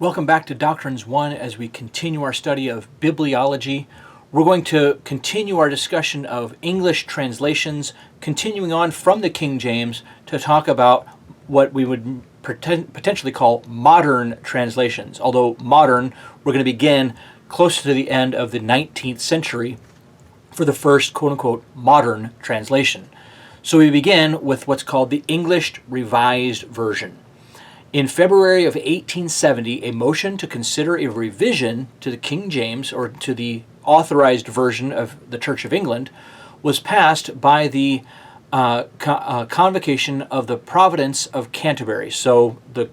Welcome back to Doctrines 1 as we continue our study of Bibliology. We're going to continue our discussion of English translations, continuing on from the King James to talk about what we would potentially call modern translations. Although modern, we're going to begin close to the end of the 19th century for the first quote-unquote modern translation. So we begin with what's called the English Revised Version. In February of 1870, a motion to consider a revision to the King James, or to the authorized version of the Church of England, was passed by the Convocation of the Providence of Canterbury. So the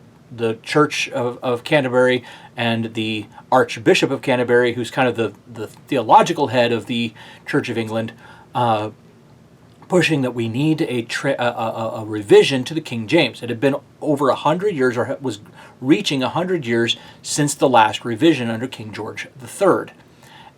Church of Canterbury and the Archbishop of Canterbury, who's kind of the theological head of the Church of England, pushing that we need a revision to the King James. It had been over 100 years, or was reaching 100 years since the last revision under King George III.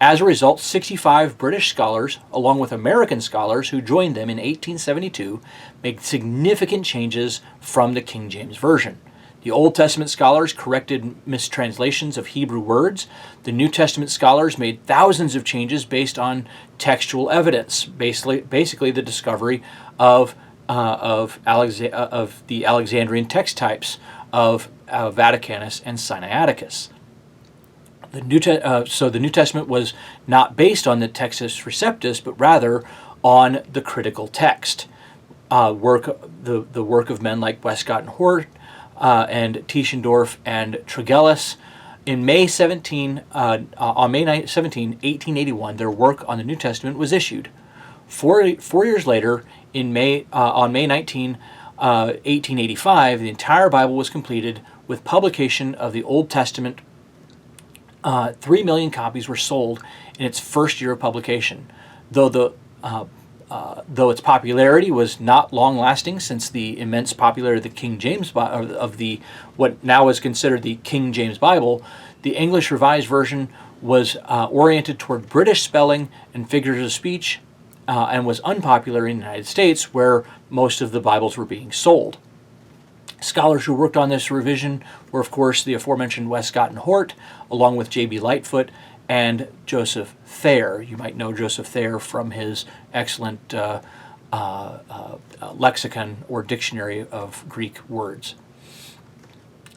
As a result, 65 British scholars, along with American scholars who joined them in 1872, made significant changes from the King James Version. The Old Testament scholars corrected mistranslations of Hebrew words. The New Testament scholars made thousands of changes based on textual evidence, basically the discovery of the Alexandrian text types of Vaticanus and Sinaiticus. So the New Testament was not based on the Textus Receptus, but rather on the critical text. The work of men like Westcott and Hort, and Tischendorf and Tregelles. On May 17, 1881, their work on the New Testament was issued. Four years later, on May 19, 1885, the entire Bible was completed with publication of the Old Testament. 3 million copies were sold in its first year of publication, though its popularity was not long-lasting, since the immense popularity of the King James what now is considered the King James Bible. The English Revised Version was oriented toward British spelling and figures of speech, and was unpopular in the United States, where most of the Bibles were being sold. Scholars who worked on this revision were, of course, the aforementioned Westcott and Hort, along with J.B. Lightfoot and Joseph Thayer. You might know Joseph Thayer from his excellent lexicon or dictionary of Greek words.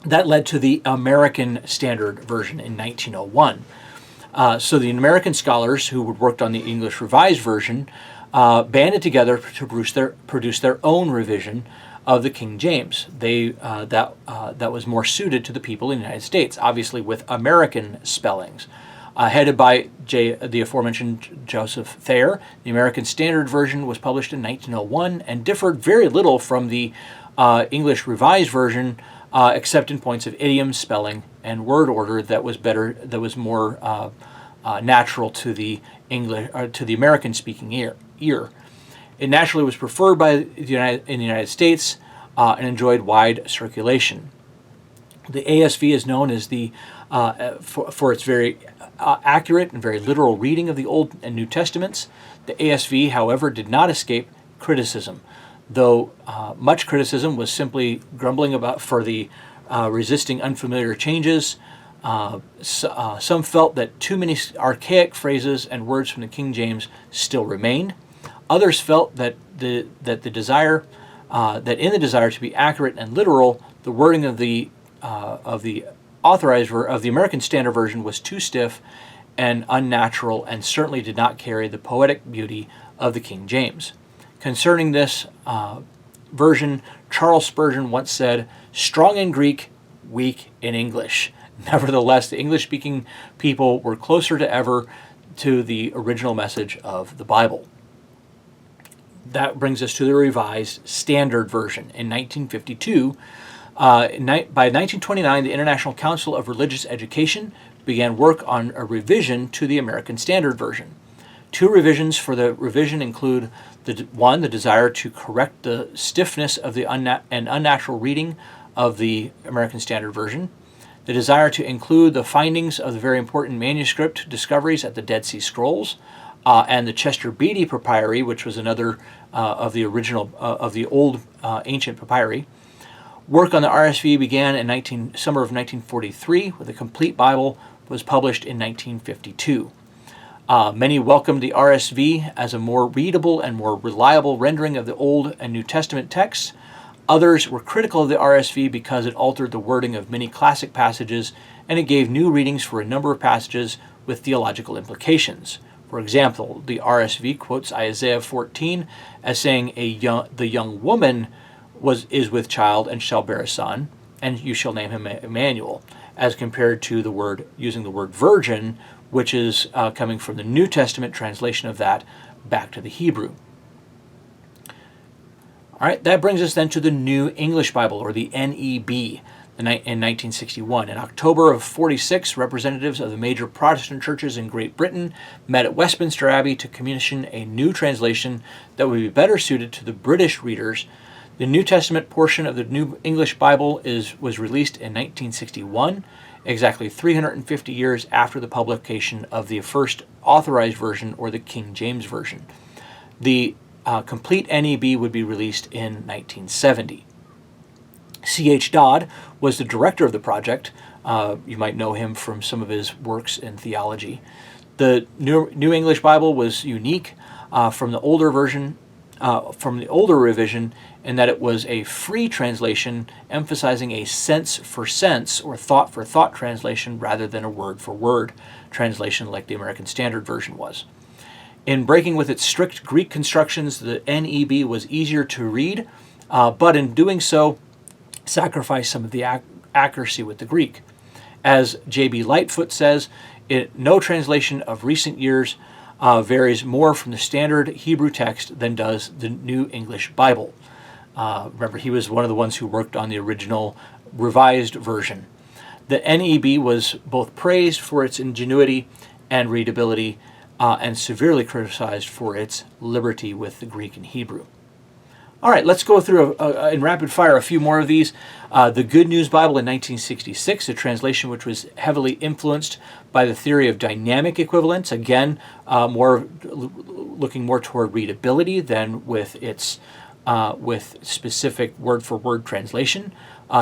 That led to the American Standard Version in 1901. So the American scholars who had worked on the English Revised Version banded together to produce their own revision of the King James. That was more suited to the people in the United States, obviously with American spellings. Headed by the aforementioned Joseph Thayer, the American Standard Version was published in 1901 and differed very little from the English Revised Version, except in points of idiom, spelling, and word order that was more natural to the American-speaking ear. It naturally was preferred in the United States and enjoyed wide circulation. The ASV is known as for its very accurate and very literal reading of the Old and New Testaments. The ASV, however, did not escape criticism, though much criticism was simply grumbling for the resisting unfamiliar changes. Some felt that too many archaic phrases and words from the King James still remained. Others felt that in the desire to be accurate and literal, the wording of the American Standard Version was too stiff and unnatural, and certainly did not carry the poetic beauty of the King James. Concerning this version, Charles Spurgeon once said, "Strong in Greek, weak in English." Nevertheless, the English-speaking people were closer than ever to the original message of the Bible. That brings us to the Revised Standard Version. In 1952, by 1929, the International Council of Religious Education began work on a revision to the American Standard Version. Two revisions for the revision include the desire to correct the stiffness of the unnatural reading of the American Standard Version, the desire to include the findings of the very important manuscript discoveries at the Dead Sea Scrolls, and the Chester Beatty Papyri, which was another of the old ancient papyri, Work on the RSV began in summer of 1943, where the complete Bible was published in 1952. Many welcomed the RSV as a more readable and more reliable rendering of the Old and New Testament texts. Others were critical of the RSV because it altered the wording of many classic passages, and it gave new readings for a number of passages with theological implications. For example, the RSV quotes Isaiah 14 as saying, the young woman is with child and shall bear a son, and you shall name him Emmanuel, as compared to using the word virgin, which is coming from the New Testament translation of that back to the Hebrew. All right, that brings us then to the New English Bible, or the NEB, in 1961. In October of 46, representatives of the major Protestant churches in Great Britain met at Westminster Abbey to commission a new translation that would be better suited to the British readers. The New Testament portion of the New English Bible was released in 1961, exactly 350 years after the publication of the first authorized version, or the King James Version. The complete NEB would be released in 1970. C.H. Dodd was the director of the project. You might know him from some of his works in theology. The New English Bible was unique from the older revision, in that it was a free translation emphasizing a sense for sense or thought for thought translation rather than a word for word translation like the American Standard Version was. In breaking with its strict Greek constructions, the NEB was easier to read, but in doing so, sacrificed some of the accuracy with the Greek. As J.B. Lightfoot says, no translation of recent years varies more from the standard Hebrew text than does the New English Bible. Remember, he was one of the ones who worked on the original revised version. The NEB was both praised for its ingenuity and readability, and severely criticized for its liberty with the Greek and Hebrew. All right, let's go through in rapid fire a few more of these. The Good News Bible in 1966, a translation which was heavily influenced by the theory of dynamic equivalence, again, looking more toward readability than with its with specific word-for-word translation.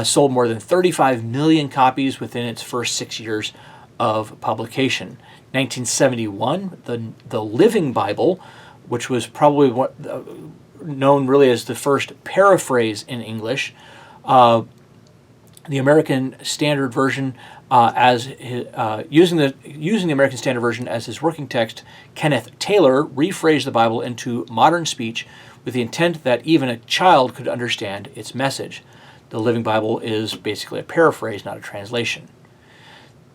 Sold more than 35 million copies within its first 6 years of publication. 1971, the Living Bible, which was probably known really as the first paraphrase in English. The American Standard Version, using the American Standard Version as his working text, Kenneth Taylor rephrased the Bible into modern speech with the intent that even a child could understand its message. The Living Bible is basically a paraphrase, not a translation.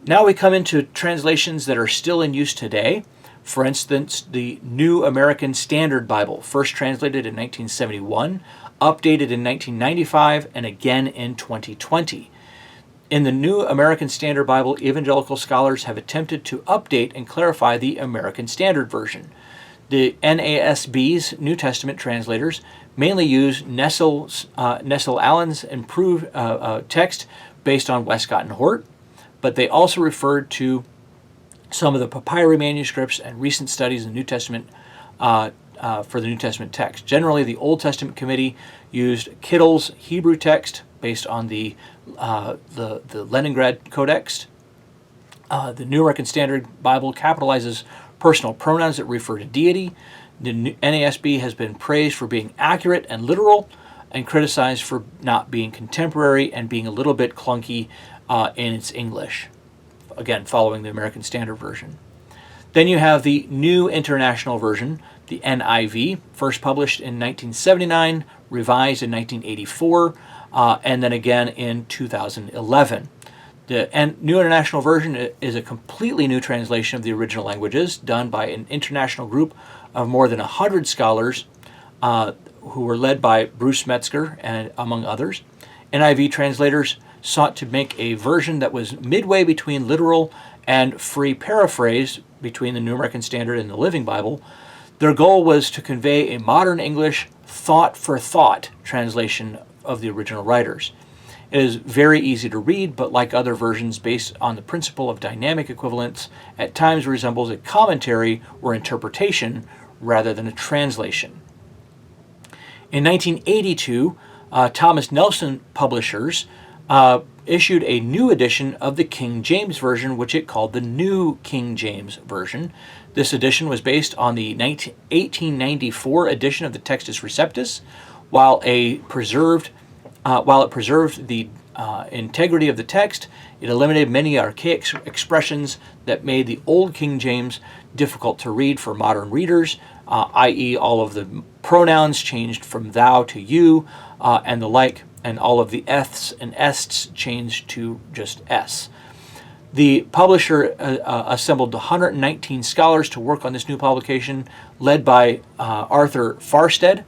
Now we come into translations that are still in use today. For instance, the New American Standard Bible, first translated in 1971, updated in 1995, and again in 2020. In the New American Standard Bible, evangelical scholars have attempted to update and clarify the American Standard Version. The NASB's New Testament translators mainly use Nestle Allen's improved text based on Westcott and Hort, but they also referred to some of the papyri manuscripts and recent studies in the New Testament for the New Testament text. Generally, the Old Testament Committee used Kittle's Hebrew text based on the Leningrad Codex. The New American Standard Bible capitalizes personal pronouns that refer to deity. The NASB has been praised for being accurate and literal, and criticized for not being contemporary and being a little bit clunky in its English, again following the American Standard Version. Then you have the New International Version, the NIV, first published in 1979, revised in 1984, and then again in 2011. The New International Version is a completely new translation of the original languages done by an international group of more than 100 scholars who were led by Bruce Metzger, and among others. NIV translators sought to make a version that was midway between literal and free paraphrase between the New American Standard and the Living Bible. Their goal was to convey a modern English thought-for-thought translation of the original writers. It is very easy to read, but like other versions based on the principle of dynamic equivalence, at times resembles a commentary or interpretation rather than a translation. In 1982, Thomas Nelson Publishers issued a new edition of the King James Version, which it called the New King James Version. This edition was based on the 1894 edition of the Textus Receptus, while it preserved the integrity of the text. It eliminated many archaic expressions that made the Old King James difficult to read for modern readers, i.e. all of the pronouns changed from thou to you, and the like, and all of the eths and ests changed to just s. The publisher assembled 119 scholars to work on this new publication, led by Arthur Farstead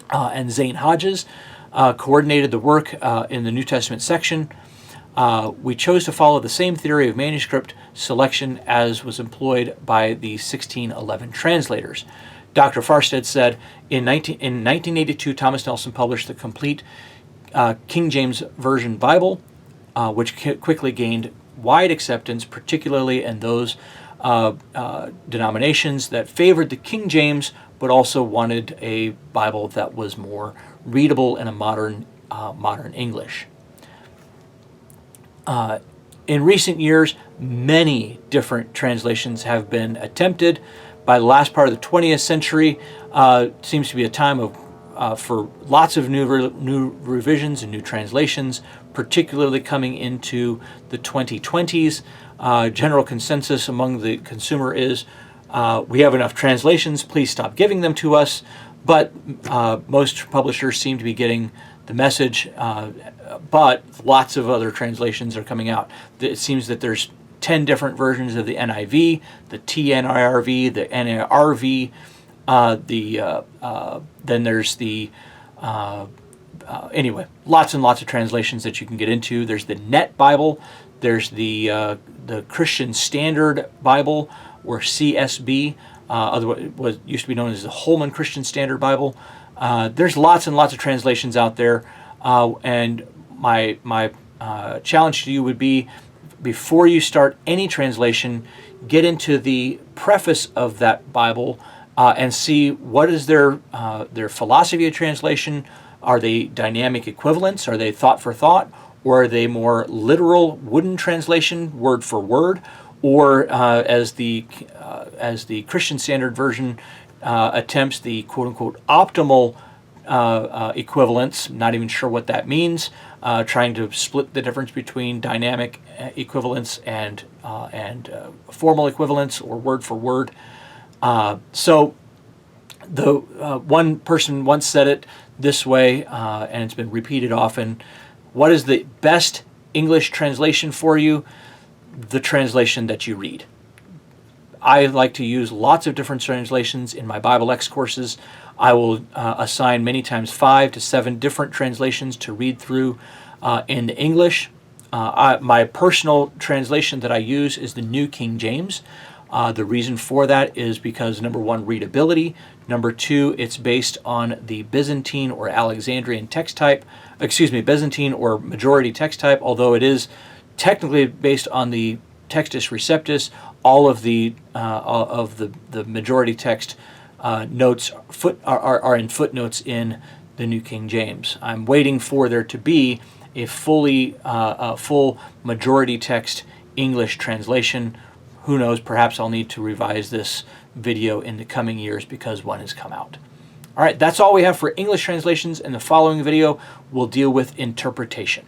and Zane Hodges, coordinated the work in the New Testament section. We chose to follow the same theory of manuscript selection as was employed by the 1611 translators. Dr. Farstead said, in 1982, Thomas Nelson published the complete King James Version Bible, which quickly gained wide acceptance, particularly in those denominations that favored the King James, but also wanted a Bible that was more readable in a modern English. In recent years, many different translations have been attempted. By the last part of the 20th century, seems to be a time for lots of new revisions and new translations, particularly coming into the 2020s. General consensus among the consumer is, we have enough translations, please stop giving them to us. But most publishers seem to be getting the message, but lots of other translations are coming out. It seems that there's 10 different versions of the NIV, the TNIRV, the NARV, then there's the, anyway, lots and lots of translations that you can get into. There's the Net Bible, there's the Christian Standard Bible, or CSB, otherwise what used to be known as the Holman Christian Standard Bible. There's lots and lots of translations out there, and my challenge to you would be, before you start any translation, get into the preface of that Bible and see what is their philosophy of translation. Are they dynamic equivalents? Are they thought for thought? Or are they more literal wooden translation, word for word? Or as the Christian Standard Version attempts the quote-unquote optimal equivalence, not even sure what that means, trying to split the difference between dynamic equivalence and formal equivalence, or word for word. So the one person once said it this way, and it's been repeated often: what is the best English translation for you? The translation that you read. I like to use lots of different translations in my Bible X courses. I will assign many times 5 to 7 different translations to read through in English. My personal translation that I use is the New King James. The reason for that is because, number one, readability. Number two, it's based on the Byzantine or Alexandrian text type. Byzantine or majority text type, although it is technically based on the Textus Receptus. All of the majority text notes are in footnotes in the New King James. I'm waiting for there to be a full majority text English translation. Who knows, perhaps I'll need to revise this video in the coming years because one has come out. All right, that's all we have for English translations. In the following video, we'll deal with interpretation.